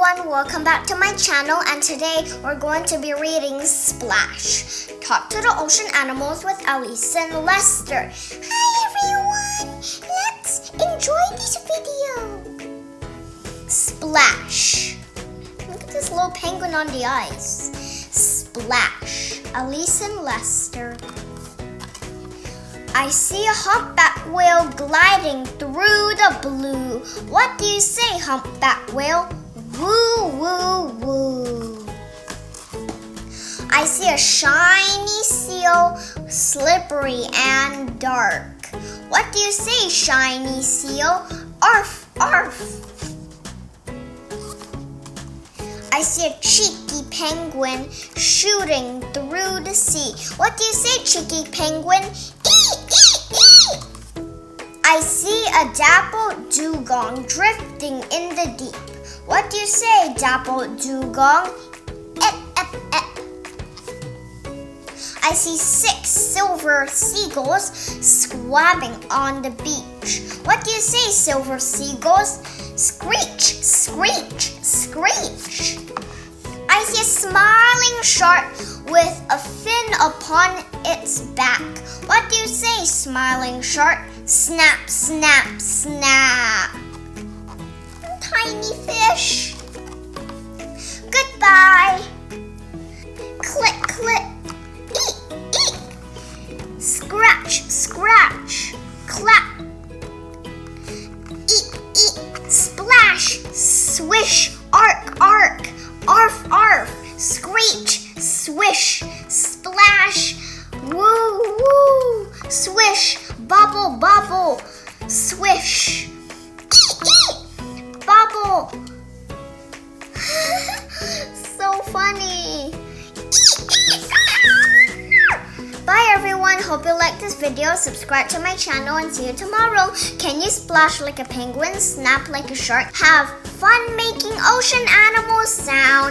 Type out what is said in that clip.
everyone, welcome back to my channel, and today we're going to be reading Splash, Talk to the Ocean Animals with Alison Lester. Hi everyone, let's enjoy this video. Splash. Look at this little penguin on the ice. Splash, Alison Lester. I see a humpback whale gliding through the blue. What do you say, humpback whale? Woo, woo, woo. I see a shiny seal, slippery and dark. What do you say, shiny seal? Arf, arf. I see a cheeky penguin shooting through the sea. What do you say, cheeky penguin? I see a dappled dugong drifting in the deep. What do you say, dappled dugong? I see 6 silver seagulls squabbing on the beach. What do you say, silver seagulls? Screech, screech, screech. I see a smiling shark with a fin upon its back. What do you say, smiling shark? Snap, snap, snap. Tiny fish. Goodbye. Click, click. Eat, eat. Scratch, scratch. Clap. Eat, eat. Splash, swish, arc, arc. Arf, arf. Screech, swish, splash. Woo, woo. Swish, bubble, bubble. Swish. Eat, eat. Bubble. So funny. Bye everyone. Hope you liked this video. Subscribe to my channel and see you tomorrow. Can you splash like a penguin? Snap like a shark? Have fun making ocean animal sounds.